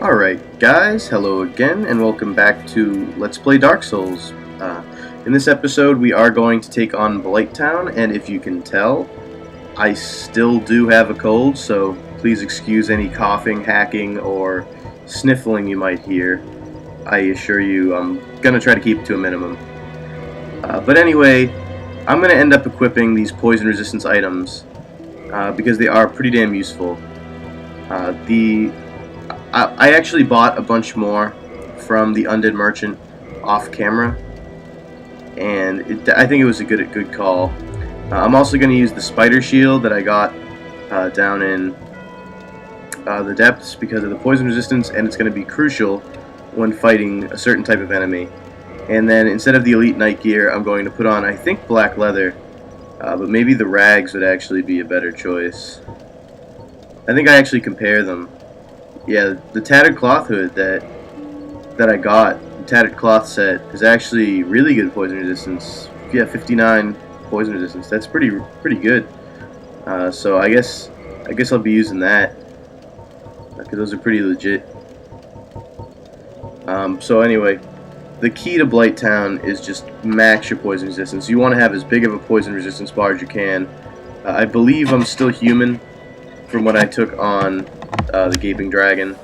Alright guys, hello again and welcome back to Let's Play Dark Souls. In this episode we are going to take on Blighttown, and if you can tell, I still do have a cold, so please excuse any coughing, hacking, or sniffling you might hear. I assure you I'm going to try to keep it to a minimum. But anyway, I'm going to end up equipping these poison resistance items because they are pretty damn useful. I actually bought a bunch more from the Undead Merchant off camera, and I think it was a good call. I'm also going to use the spider shield that I got down in the depths because of the poison resistance, and it's going to be crucial when fighting a certain type of enemy. And then instead of the elite night gear, I'm going to put on, I think, black leather, but maybe the rags would actually be a better choice. I think I actually compare them. Yeah, the tattered cloth hood that I got, the tattered cloth set, is actually really good poison resistance. Yeah, 59 poison resistance. That's pretty good. So I guess I'll be using that because those are pretty legit. So anyway, the key to Blighttown is just max your poison resistance. You want to have as big of a poison resistance bar as you can. I believe I'm still human from when I took on the Gaping Dragon.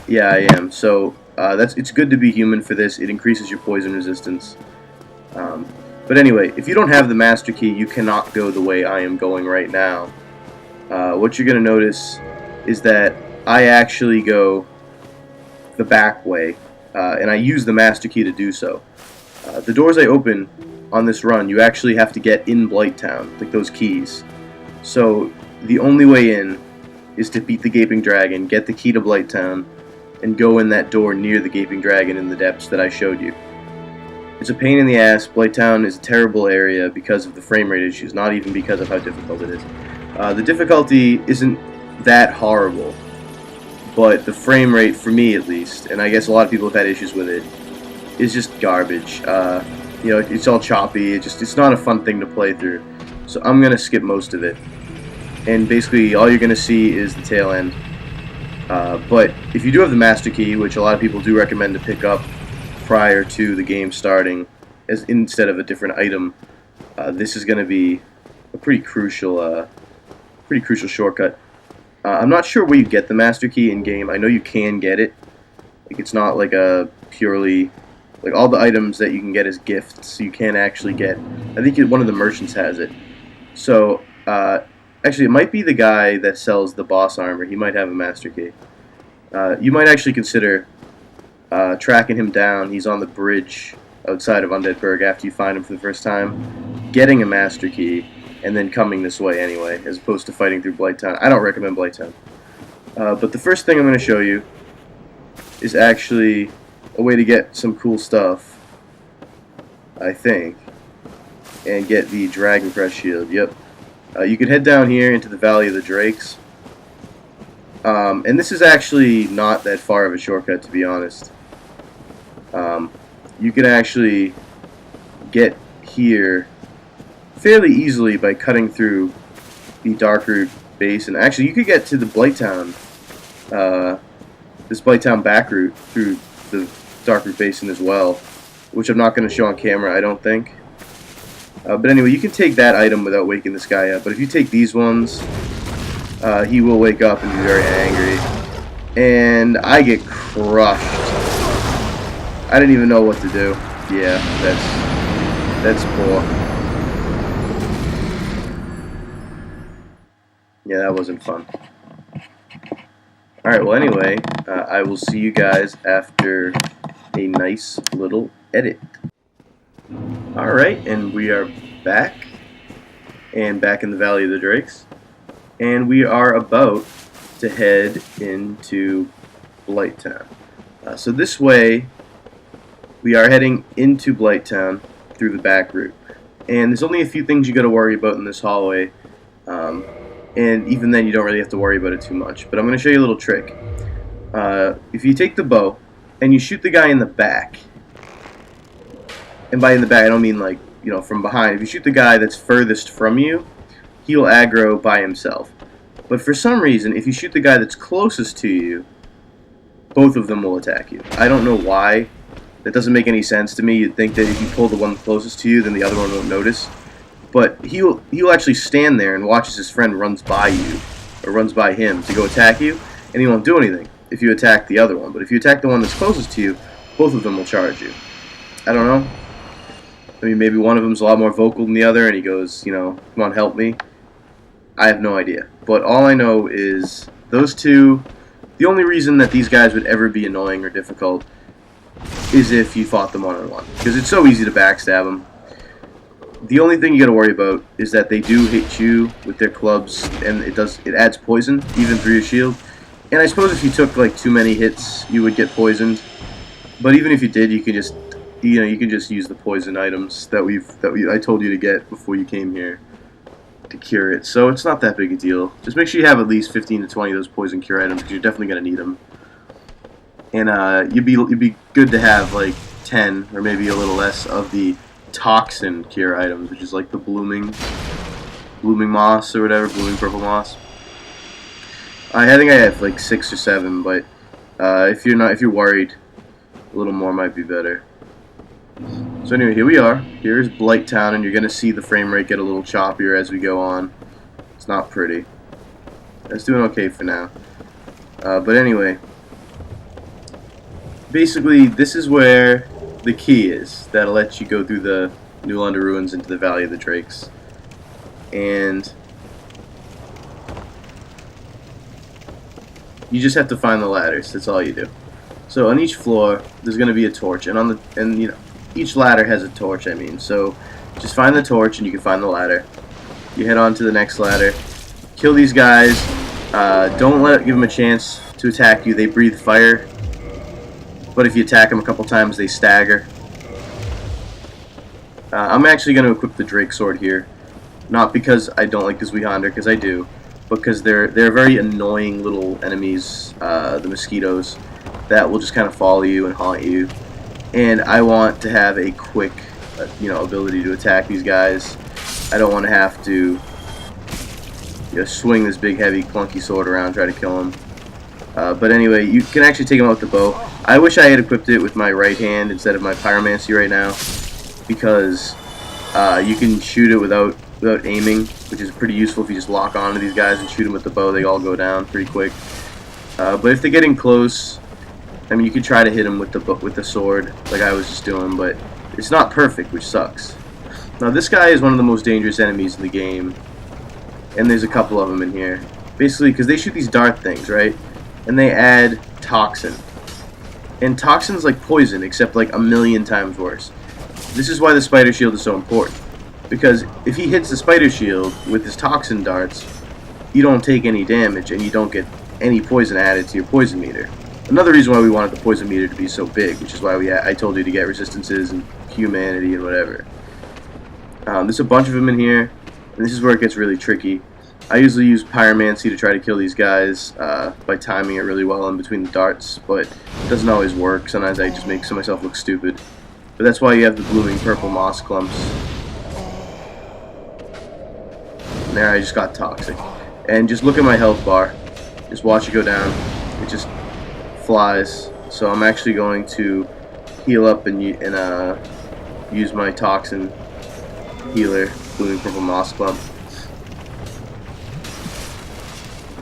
Yeah, I am. So it's good to be human for this. It increases your poison resistance. But anyway, if you don't have the Master Key, you cannot go the way I am going right now. What you're going to notice is that I actually go the back way, and I use the Master Key to do so. The doors I open on this run, you actually have to get in Blighttown, like those keys. So the only way in is to beat the Gaping Dragon, get the key to Blighttown, and go in that door near the Gaping Dragon in the depths that I showed you. It's a pain in the ass. Blighttown is a terrible area because of the frame rate issues, not even because of how difficult it is. The difficulty isn't that horrible, but the frame rate, for me at least, and I guess a lot of people have had issues with it, is just garbage. You know, it's all choppy. It's not a fun thing to play through. So I'm gonna skip most of it. And basically all you're going to see is the tail end. But if you do have the Master Key, which a lot of people do recommend to pick up prior to the game starting, as instead of a different item, this is going to be a pretty crucial shortcut. I'm not sure where you get the Master Key in game. I know you can get it. Like, it's not like a purely, like, all the items that you can get as gifts you can actually get. I think one of the merchants has it. So actually, it might be the guy that sells the boss armor. He might have a Master Key. You might actually consider tracking him down. He's on the bridge outside of Undeadburg after you find him for the first time, getting a Master Key, and then coming this way anyway, as opposed to fighting through Blighttown. I don't recommend Blighttown. But the first thing I'm going to show you is actually a way to get some cool stuff, I think, and get the Dragon Crest Shield. Yep. You can head down here into the Valley of the Drakes. And this is actually not that far of a shortcut, to be honest. You can actually get here fairly easily by cutting through the Darkroot Basin. Actually, you could get to the Blighttown, this Blighttown back route through the Darkroot Basin as well, which I'm not going to show on camera, I don't think. But anyway, you can take that item without waking this guy up. But if you take these ones, he will wake up and be very angry. And I get crushed. I didn't even know what to do. Yeah, that's poor. Yeah, that wasn't fun. Alright, well anyway, I will see you guys after a nice little edit. Alright, and we are back in the Valley of the Drakes, and we are about to head into Blighttown. So this way, we are heading into Blighttown through the back route, and there's only a few things you got to worry about in this hallway, and even then you don't really have to worry about it too much, but I'm going to show you a little trick. If you take the bow, and you shoot the guy in the back, and by in the back, I don't mean like, you know, from behind. If you shoot the guy that's furthest from you, he'll aggro by himself. But for some reason, if you shoot the guy that's closest to you, both of them will attack you. I don't know why. That doesn't make any sense to me. You'd think that if you pull the one closest to you, then the other one won't notice. But he'll actually stand there and watch as his friend runs by you, or runs by him to go attack you, and he won't do anything if you attack the other one. But if you attack the one that's closest to you, both of them will charge you. I don't know. I mean, maybe one of them's a lot more vocal than the other, and he goes, you know, come on, help me. I have no idea. But all I know is those two, the only reason that these guys would ever be annoying or difficult is if you fought them one-on-one. Because it's so easy to backstab them. The only thing you got to worry about is that they do hit you with their clubs, and it adds poison even through your shield. And I suppose if you took like too many hits, you would get poisoned. But even if you did, you can just you can just use the poison items that I told you to get before you came here to cure it. So it's not that big a deal. Just make sure you have at least 15 to 20 of those poison cure items because you're definitely gonna need them. And you'd be good to have like 10 or maybe a little less of the toxin cure items, which is like the blooming moss or whatever, blooming purple moss. I think I have like 6 or 7, but if you're worried, a little more might be better. So anyway, here we are. Here's Blighttown, and you're gonna see the frame rate get a little choppier as we go on. It's not pretty. It's doing okay for now. But anyway, basically, this is where the key is that'll let you go through the New London Ruins into the Valley of the Drakes. And you just have to find the ladders. That's all you do. So on each floor, there's going to be a torch, and you know, each ladder has a torch. I mean, so just find the torch, and you can find the ladder. You head on to the next ladder. Kill these guys. Don't give them a chance to attack you. They breathe fire. But if you attack them a couple times, they stagger. I'm actually going to equip the Drake Sword here. Not because I don't like the Zweehonder, because I do. Because they're very annoying little enemies, the mosquitoes, that will just kind of follow you and haunt you. And I want to have a quick, ability to attack these guys. I don't want to have to swing this big, heavy, clunky sword around, try to kill them. But anyway, you can actually take them out with the bow. I wish I had equipped it with my right hand instead of my pyromancy right now, because you can shoot it without aiming, which is pretty useful if you just lock onto these guys and shoot them with the bow. They all go down pretty quick. But if they're getting close, I mean, you could try to hit them with the sword, like I was just doing, but it's not perfect, which sucks. Now, this guy is one of the most dangerous enemies in the game, and there's a couple of them in here. Basically, because they shoot these dart things, right? And they add toxin. And toxin's like poison, except like a million times worse. This is why the spider shield is so important. Because if he hits the spider shield with his toxin darts, you don't take any damage, and you don't get any poison added to your poison meter. Another reason why we wanted the poison meter to be so big, which is why I told you to get resistances and humanity and whatever. There's a bunch of them in here, and this is where it gets really tricky. I usually use pyromancy to try to kill these guys by timing it really well in between the darts, but it doesn't always work. Sometimes I just make myself look stupid. But that's why you have the blooming purple moss clumps. And there I just got toxic. And just look at my health bar. Just watch it go down. It just flies. So I'm actually going to heal up and use my toxin healer, blooming purple moss clump.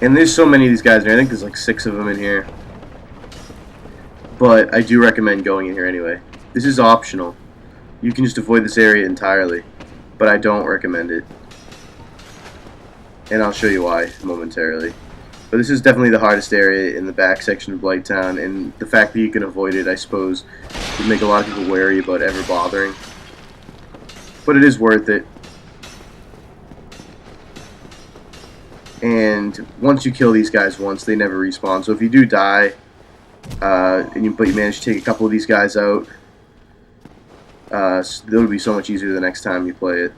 And there's so many of these guys in here. I think there's like 6 of them in here. But I do recommend going in here anyway. This is optional. You can just avoid this area entirely. But I don't recommend it. And I'll show you why momentarily. But this is definitely the hardest area in the back section of Blighttown. And the fact that you can avoid it, I suppose, would make a lot of people wary about ever bothering. But it is worth it. And once you kill these guys once, they never respawn. So if you do die, but you manage to take a couple of these guys out, it'll be so much easier the next time you play it.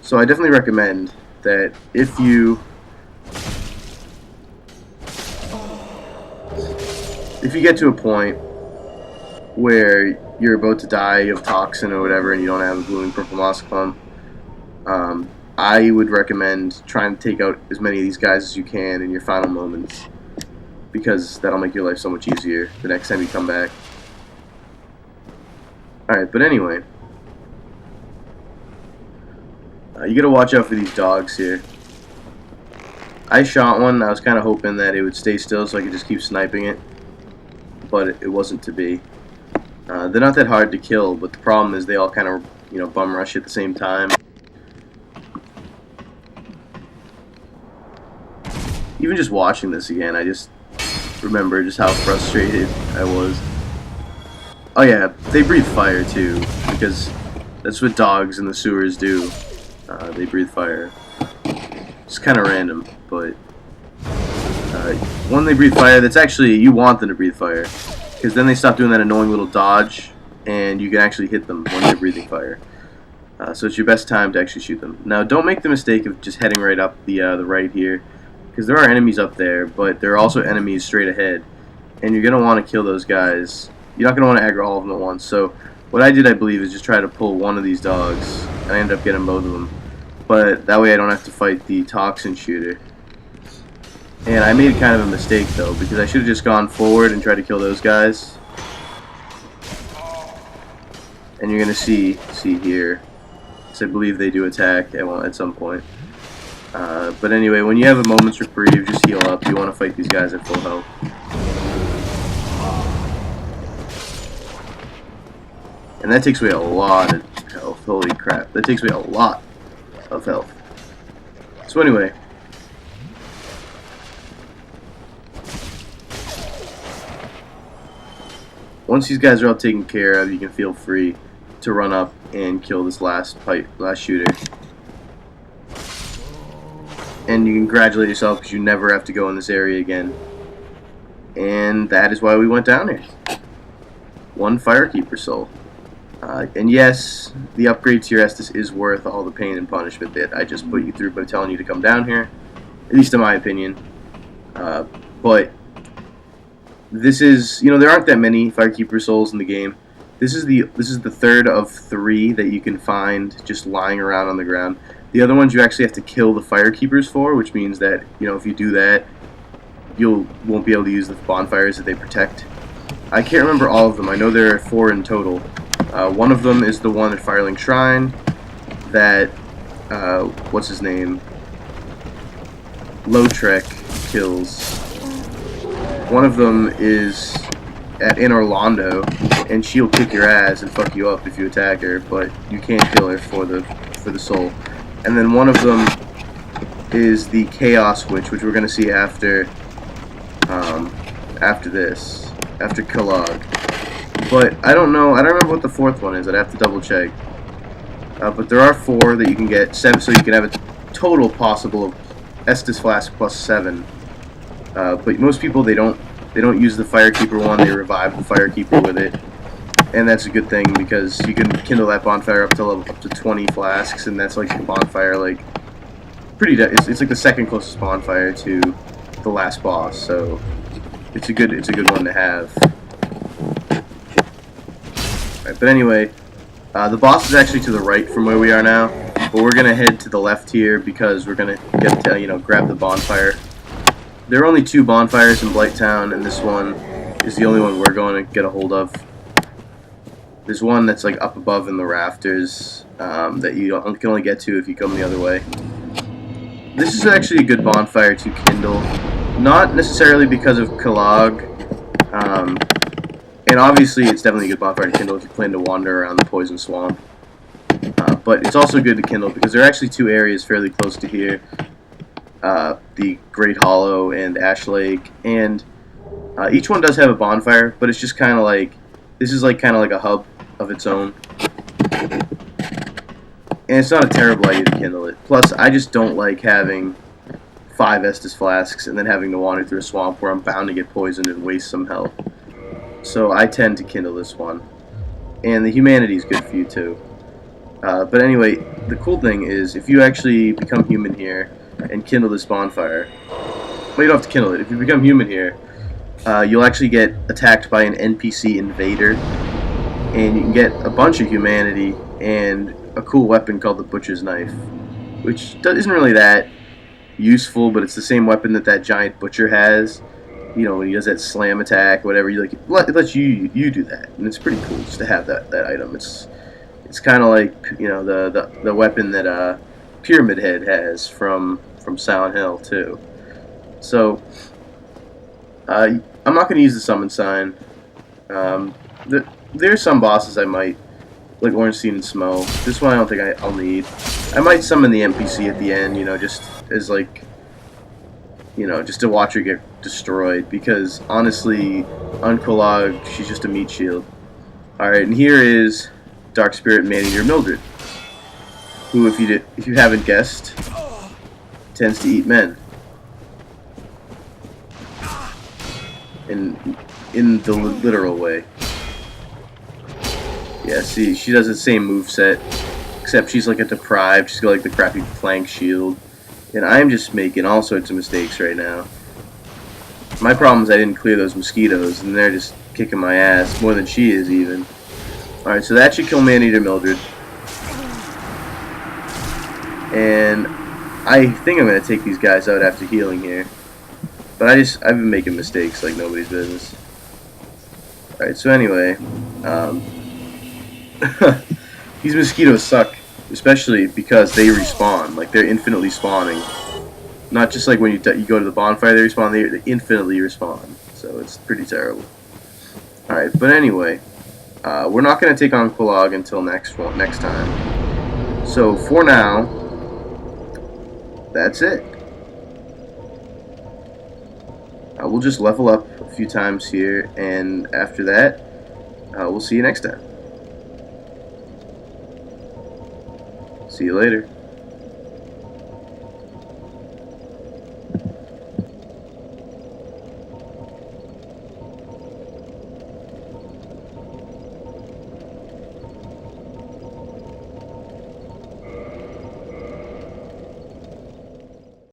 So I definitely recommend that if you get to a point where you're about to die of toxin or whatever, and you don't have a blooming purple moss clump, I would recommend trying to take out as many of these guys as you can in your final moments. because that'll make your life so much easier the next time you come back. Alright, but anyway, you gotta watch out for these dogs here. I shot one. I was kind of hoping that it would stay still so I could just keep sniping it, but it wasn't to be. They're not that hard to kill, but the problem is they all kind of, you know, bum rush at the same time. Even just watching this again, I just remember just how frustrated I was. Oh yeah, they breathe fire too, because that's what dogs in the sewers do. They breathe fire. It's kind of random, but when they breathe fire, that's actually, you want them to breathe fire, because then they stop doing that annoying little dodge, and you can actually hit them when they're breathing fire. So it's your best time to actually shoot them. Now, don't make the mistake of just heading right up the right here, because there are enemies up there, but there are also enemies straight ahead, and you're going to want to kill those guys. You're not going to want to aggro all of them at once. So what I did, I believe, is just try to pull one of these dogs, and I ended up getting both of them. But that way I don't have to fight the toxin shooter. And I made kind of a mistake though, because I should have just gone forward and tried to kill those guys. And you're gonna see here, because I believe they do attack at some point. But anyway, when you have a moment's reprieve, just heal up. You want to fight these guys at full health. And that takes away a lot of health. Holy crap, that takes away a lot of health. So anyway, once these guys are all taken care of, you can feel free to run up and kill this last shooter. And you can congratulate yourself because you never have to go in this area again. And that is why we went down here. 1 Firekeeper soul. And yes, the upgrade to your Estus is worth all the pain and punishment that I just put you through by telling you to come down here, at least in my opinion. But this is, you know, there aren't that many Firekeeper souls in the game. This is the third of 3 that you can find just lying around on the ground. The other ones you actually have to kill the Firekeepers for, which means that, you know, if you do that, you won't be able to use the bonfires that they protect. I can't remember all of them. I know there are 4 in total. One of them is the one at Firelink Shrine that, what's his name? Lautrec kills. One of them is in Orlando, and she'll kick your ass and fuck you up if you attack her, but you can't kill her for the soul. And then one of them is the Chaos Witch, which we're gonna see after this, after Kellogg. But I don't know. I don't remember what the 4th one is. I'd have to double check. But there are 4 that you can get, 7, so you can have a total possible of Estus Flask plus 7. But most people they don't use the Firekeeper one. They revive the Firekeeper with it, and that's a good thing because you can kindle that bonfire up to 20 flasks, and that's like a bonfire like it's like the second closest bonfire to the last boss. So it's a good one to have. Right, but anyway, the boss is actually to the right from where we are now, but we're gonna head to the left here because we're gonna get to, you know, grab the bonfire. There are only 2 bonfires in Blighttown, and this one is the only one we're going to get a hold of. There's one that's like up above in the rafters that you can only get to if you come the other way. This is actually a good bonfire to kindle, not necessarily because of Kellogg. And obviously it's definitely a good bonfire to kindle if you plan to wander around the Poison Swamp. But it's also good to kindle because there are actually 2 areas fairly close to here. The Great Hollow and Ash Lake, and each one does have a bonfire, but it's just kind of like, this is like kind of like a hub of its own. And it's not a terrible idea to kindle it. Plus, I just don't like having 5 Estus Flasks and then having to wander through a swamp where I'm bound to get poisoned and waste some health. So I tend to kindle this one. And the humanity is good for you too. But anyway, the cool thing is if you actually become human here and kindle this bonfire, well, you don't have to kindle it. If you become human here, you'll actually get attacked by an NPC invader, and you can get a bunch of humanity and a cool weapon called the Butcher's Knife, which isn't really that useful, but it's the same weapon that giant butcher has, you know, when he does that slam attack, whatever, you like it lets you do that, and it's pretty cool just to have that item. It's kind of like, you know, the weapon that Pyramid Head has from Silent Hill too. So I'm not going to use the summon sign. Um, there's some bosses I might, like Ornstein and Smo. This one I don't think I'll need. I might summon the NPC at the end, you know, just as like, you know, just to watch her get destroyed. Because honestly, on CoolKvothe, she's just a meat shield. All right, and here is Dark Spirit Man-Eater Mildred, who, if you haven't guessed, tends to eat men. In the literal way. Yeah, see, she does the same moveset, except she's like a deprived. She's got like the crappy flank shield, and I'm just making all sorts of mistakes right now. My problem is I didn't clear those mosquitoes, and they're just kicking my ass more than she is even. All right, so that should kill Man-Eater Mildred, and I think I'm gonna take these guys out after healing here. But I've been making mistakes like nobody's business. Alright, so anyway, these mosquitoes suck, especially because they respawn. Like, they're infinitely spawning. Not just like when you go to the bonfire, they respawn, they infinitely respawn. So it's pretty terrible. Alright, but anyway, we're not going to take on CoolKvothe until next time. So for now, that's it. We'll just level up a few times here, and after that, we'll see you next time. See you later.